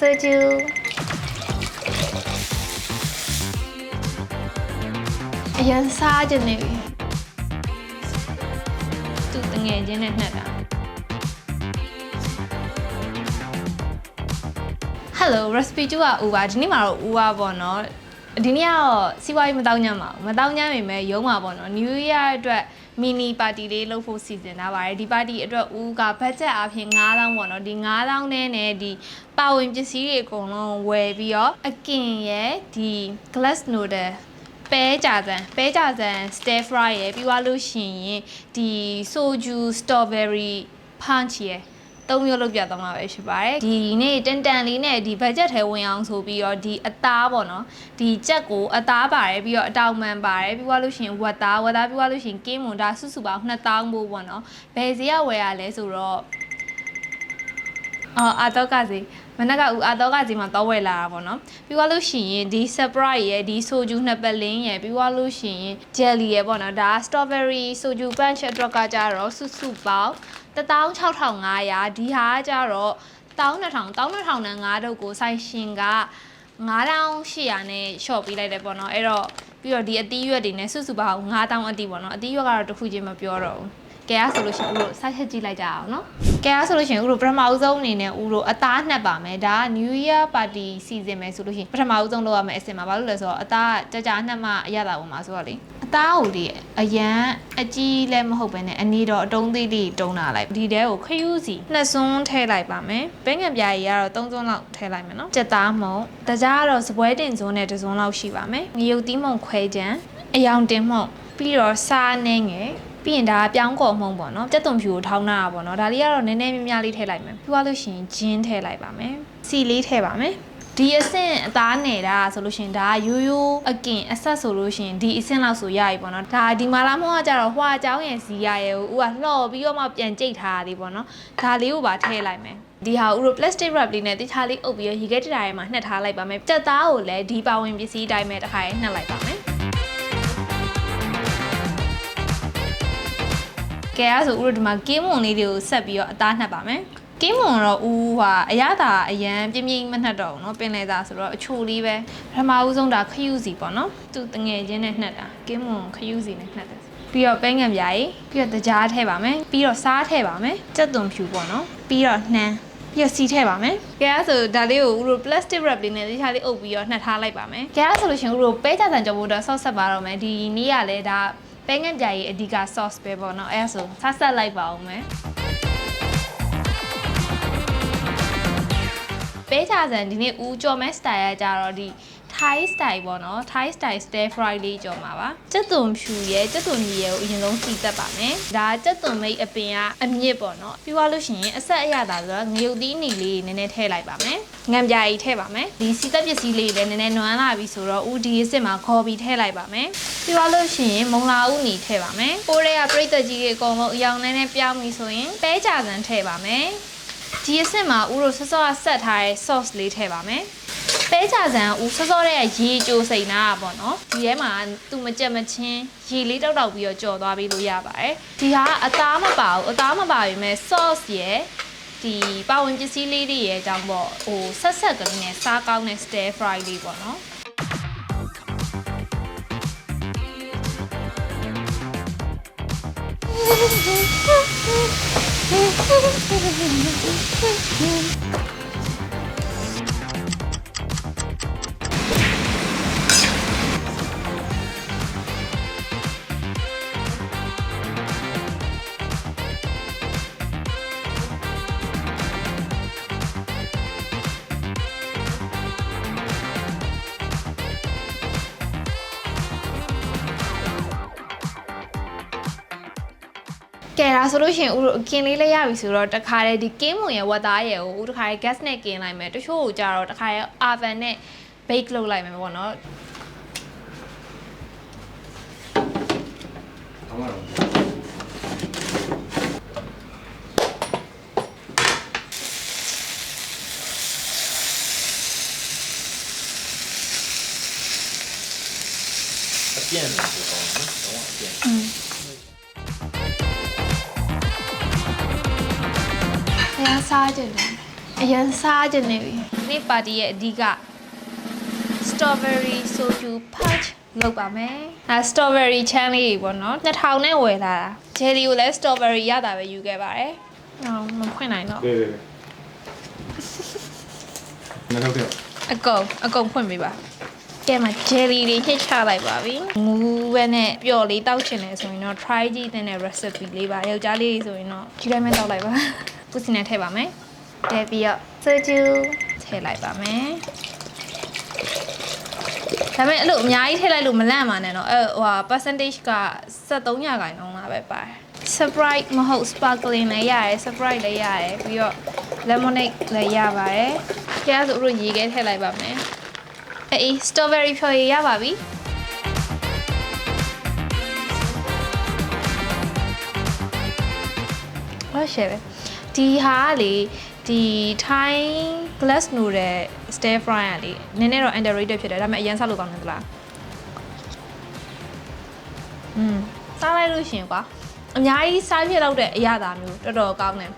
soju အရင်စားကြနေပြီသူတငယ်ချင်းနဲ့နှက်တာ Hello recipe 2ကဦးပါဒီနေ့မှာတော့ဦးပါပေါ့နော်ဒီနေ့ကတော့စီးပွားရေးမတောင်းညမ်းပါဘူးမတောင်းညမ်းပေမဲ့ရုံးပါပေါ့နော် New Year အတွက် mini party လေးလုပ်ဖို့စီစဉ်ထားပါတယ်ဒီ party အတွက်ဦးက budget အပြင်9000ပေါ့နော်ဒီ9000နဲ့ဒီပါဝင်ပစ္စည်းတွေအကုန်လုံးဝယ်ပြီးတော့အကင်ရဲ့ဒီ glass noodle ပဲကြစံ stir fry ရယ်ပြီးသွားလို့ရှိရင်ဒီ soju strawberry punch ရယ်3မျိုးလုပ်ပြသွားမှာပဲဖြစ်ပါတယ်ဒီနေ့တန်လေးနဲ့ဒီ budget ထဲဝင်အောင်ဆိုပြီးတော့ဒီအသားပေါ့နော်ဒီကြက်ကိုအသားပါတယ်ပြီးတော့အတောင်မှန်ပါတယ်ပြီးသွားလို့ရှိရင်ဝက်သားပြီးသွားလို့ရှိရင်ကင်းမွန်ဒါစုပေါင်း2000ပို့ပေါ့နော်ဘယ်ဈေးကဝယ်ရလဲဆိုတော့အာတော့ကစီမနက်ကဦးအာတော့ကစီမှာတော့ဝယ်လာတာပေါ့နော်ပြီးသွားလို့ရှိရင်ဒီ surprise ရယ်ဒီ soju နှစ်ပတ်လင်းရယ်ပြီးသွားလို့ရှိရင် jelly ရယ်ပေါ့နော်ဒါ strawberry soju punch အတွက်ကကြတော့စုပေါင်း16500ဒီဟာကကြတော့12000နဲ့5တုပ်ကိုဆိုင်ရှင်က9800နဲ့ရှော့ပေးလိုက်တယ်ပေါ့နော်အဲ့တော့ပြီးတော့ဒီအသီးရွက်တွေနဲ့စုပေါင်း9000အတိပေါ့နော်အသီးရွက်ကတော့တစ်ခုချင်းမပြောတော့ဘူးကဲအားဆိုလို့ရှိရင်ဦးတို့စိုက်ချက်ကြည့်လိုက်ကြအောင်နော်ကဲအားဆိုလို့ရှိရင်ဦးတို့ပထမဦးဆုံးအနေနဲ့ဦးတို့အသားနှက်ပါမယ်ဒါက New Year Party စီစဉ်မယ်ဆိုလို့ရှိရင်ပထမဦးဆုံးလုပ်ရမယ်အစင်မှာဘာလို့လဲဆိုတော့အသားကြာနှက်မှအရသာပုံမှာဆိုတော့လေအသားကိုလေအရန်အကြီးလည်းမဟုတ်ပဲနဲ့အနေတော့အတုံးသေးလေးတုံးလာလိုက်ဒီတဲကိုခရူးစီ2စွန်းထည့်လိုက်ပါမယ်ဘဲငံပြားကြီးကတော့3စွန်းလောက်ထည့်လိုက်မယ်နော်ကြက်သားမုံတကြားကတော့စပွဲတင်စွန်းနဲ့1စွန်းလောက်ရှိပါမယ်ငရုတ်သီးမုံခွဲကြံအယောင်တင်မုံပြီးတော့စားနှင်းငယ်ပြီးရင်ဒါပြောင်းကော်မှုန့်ပေါ့နော်ကြက်သွန်ဖြူကိုထောင်းတာပေါ့နော်ဒါလေးကတော့နည်းနည်းများလေးထည့်လိုက်မယ်ပြီးသွားလို့ရှိရင်ဂျင်းထည့်လိုက်ပါမယ်စီလေးထည့်ပါမယ်ဒီအဆင့်အသားနေတာဆိုလို့ရှိရင်ဒါရိုးအကင်အဆက်ဆိုလို့ရှိရင်ဒီအဆင့်လောက်ဆိုရပြီပေါ့နော်ဒါဒီမာလာမောကကြတော့ဟွာအကြောင်းရဲ့စီရရဲ့ဦးကလှော်ပြီးတော့မှပြန်ကြိတ်ထားရသေးပေါ့နော်ဒါလေးကိုပါထည့်လိုက်မယ်ဒီဟာဦးတို့ plastic wrap လေးနဲ့တခြားလေးအုပ်ပြီးရေခဲတရာထဲမှာနှက်ထားလိုက်ပါမယ်ကြက်သားကိုလည်းဒီပါဝင်ပစ္စည်းတိုင်းပဲတစ်ခါရေးနှက်လိုက်ပါမယ်ကဲအဲ့ဆိုဦးတို့ဒီမှာကင်းမွန်လေးတွေကိုဆက်ပြီးတော့အသားနှက်ပါမယ်ကင်းမွန်တော့ဦးဟာအရသာအရန်ပြင်းပြင်းမနှက်တော့ဘူးเนาะပင်လေသားဆိုတော့အချိုလေးပဲပထမဦးဆုံးဒါခရူးစီပေါ့နော်သူတငယ်ချင်းနဲ့နှက်တာကင်းမွန်ခရူးစီနဲ့နှက်တယ်ပြီးတော့ပဲငံပြားကြီးပြီးတော့တကြားထည့်ပါမယ်ပြီးတော့စားထည့်ပါမယ်ကြက်သွန်ဖြူပေါ့နော်ပြီးတော့နှမ်းပြီးတော့စီထည့်ပါမယ်ကဲအဲ့ဆိုဒါလေးကိုဦးတို့ plastic wrap လေးနဲ့တခြားလေးအုပ်ပြီးတော့နှက်ထားလိုက်ပါမယ်ကဲအဲ့ဆိုလို့ရှင်ဦးတို့ပဲကြဆန်ကြော်ဖို့တော့ဆော့ဆက်ပါတော့မယ်ဒီနေ့ကလည်းဒါပဲငံပြားကြီးအဓိက sauce ပဲပေါ့နော်အဲ့ဆိုဆက်လိုက်ပါအောင်မယ်ပဲချာဆန်ဒီနေ့ဦးကြော်မဲ style ကကြတော့ဒီ Thai style ပေါ့နော် Thai style stir fry လေးကြော်မှာပါကြက်သွန်ဖြူရဲ့ကြက်သွန်ကြီးရဲ့ကိုအရင်ဆုံးစီတက်ပါမယ်ဒါကြက်သွန်မိတ်အပင်ကအမြင့်ပေါ့နော်ပြီးသွားလို့ရှိရင်အဆက်အရသာဆိုတော့ငရုတ်သီးနီလေးနည်းနည်းထည့်လိုက်ပါမယ်ငံပြာကြီးထည့်ပါမယ်ဒီစီတက်ပစ္စည်းလေးလည်းနည်းနည်းနွမ်းလာပြီဆိုတော့ဦးဒီအစ်စ်မှာခေါ်ပြီးထည့်လိုက်ပါမယ်ပြီးသွားလို့ရှိရင်မုံလာဦးနီထည့်ပါမယ်ပိုးတွေကပြိတ္တကြီးတွေအကုန်လုံးအယောင်နည်းနည်းပြောင်းပြီဆိုရင်ပဲချာဆန်ထည့်ပါမယ်ဒီအစ်စ်မှာဦးတို့စောစောဆက်ထားတဲ့ sauce လေးထည့်ပါမယ်ပဲချာဆန်ဦးစောစောတဲ့ရေကြိုစိန်တာပေါ့နော်ဒီထဲမှာသူမကြက်မချင်းရေလေးတောက်ပြီးတော့ကြော်သွားပြီးလို့ရပါတယ်ဒီဟာအသားမပါဘူးအသားမပါပြီမဲ့ sauce ရဲ့ဒီပါဝင်ပစ္စည်းလေးတွေရဲ့အကြောင်းပေါ့ဟိုဆက်ကလေးနဲ့စားကောင်းတဲ့ stir fry လေးပေါ့နော်ကဲဒါဆိုလို့ရှိရင်ဦးတို့အကင်လေးလည်းရပြီဆိုတော့တခါတည်းဒီကင်းမွန်ရဲ့ဝက်သားရဲ့ကိုဦးတခါတည်း gas နဲ့ကင်လိုက်မယ်တချို့ကိုကြတော့တခါတည်း oven နဲ့ bake လုပ်လိုက်မယ်ပေါ့နော်အပြည့်နဲ့ဆိုတော့နော်တော့အပြည့်အရင်စားကြတယ်အရင်စားကြနေပြီ ဒီနေ့ပါတီရဲ့အဓိက strawberry soju punch လုပ်ပါမယ်။ဒါ strawberry ချမ်းလေးပေါ့နော်2000နဲ့ဝယ်လာတာ။ jelly ကိုလည်း strawberry ရတာပဲယူခဲ့ပါတယ်။အော်မဖွင့်နိုင်တော့ 对对对。那条条。အကုန်ဖွင့်ပေးပါ။ကဲမှာ jelly တွေညှစ်ချလိုက်ပါပြီ။မူပဲနဲ့ပျော်လေးတောက်ချင်တယ်ဆိုရင်တော့ try ကြည့်တဲ့ recipe လေးပါ။ယောက်ျားလေးဆိုရင်တော့ကြီးတိုင်းပဲတောက်လိုက်ပါ။ပူစင်နဲ့ထည့်ပါမယ်။ထည့်ပြီးတော့ soju ထည့်လိုက်ပါမယ်။ဒါပေမဲ့အဲ့လိုအများကြီးထည့်လိုက်လို့မလန့်ပါနဲ့တော့ဟို percentage က73%လောက်ပဲပါတယ် Sprite မဟုတ် sparkling လည်းရတယ် Sprite လည်းရတယ်ပြီးတော့ lemonade လည်းရပါတယ်ကျန်ဆိုတို့ရေခဲထည့်လိုက်ပါမယ်အေး strawberry ဖြော်ရည်ရပါပြီဟုတ်ရှယ်ပဲဒီဟာကလေဒီ Thai glass noodle stir fry อ่ะလေနည်းနည်းတော့ underrated ဖြစ်တယ်ဒါပေမဲ့အရင်စားလို့ကောင်းတယ်သလားစားလိုက်လို့ရှင်ကွာအများကြီးစားဖြစ်တော့တဲ့အရသာမျိုးတော်တော်ကောင်းတယ်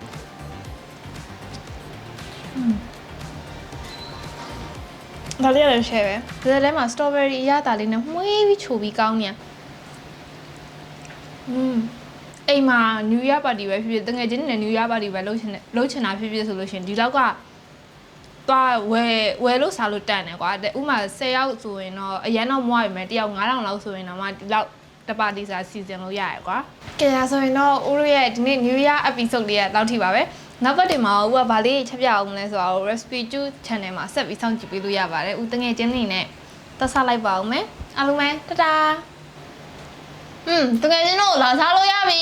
ဒါလေးလည်း share ပဲဒီထဲမှာ strawberry အရသာလေးနဲ့မှုေးပြီးချိုပြီးကောင်းနေအိမ်မှာ New Year party ပဲဖြစ်ဖြစ်တကယ်ချင်းနဲ့ New Year party ပဲလုပ်ချင်တာဖြစ်ဖြစ်ဆိုလို့ရှင်ဒီလောက်ကသွားဝယ်လို့စားလို့တန်တယ်ကွာဥမာ10ယောက်ဆိုရင်တော့အရန်တော့မွားပြီမယ်တယောက်9000လောက်ဆိုရင်တော့မှဒီလောက်တပါတီစာစီစဉ်လို့ရရကွာကဲဒါဆိုရင်တော့ဦးတို့ရဲ့ဒီနေ့ New Year episode လေးကလောက်ထိပါပဲနောက်ပတ်တင်မှာဦးကဗာလေးချက်ပြအောင်မလဲဆိုတော့ recipe 2 channel မှာဆက်ပြီးစောင့်ကြည့်ပေးလို့ရပါတယ်ဦးတငယ်ချင်းနေနဲ့တက်စားလိုက်ပါအောင်မယ်အားလုံးပဲတတာတငယ်ချင်းတို့လာစားလို့ရပြီ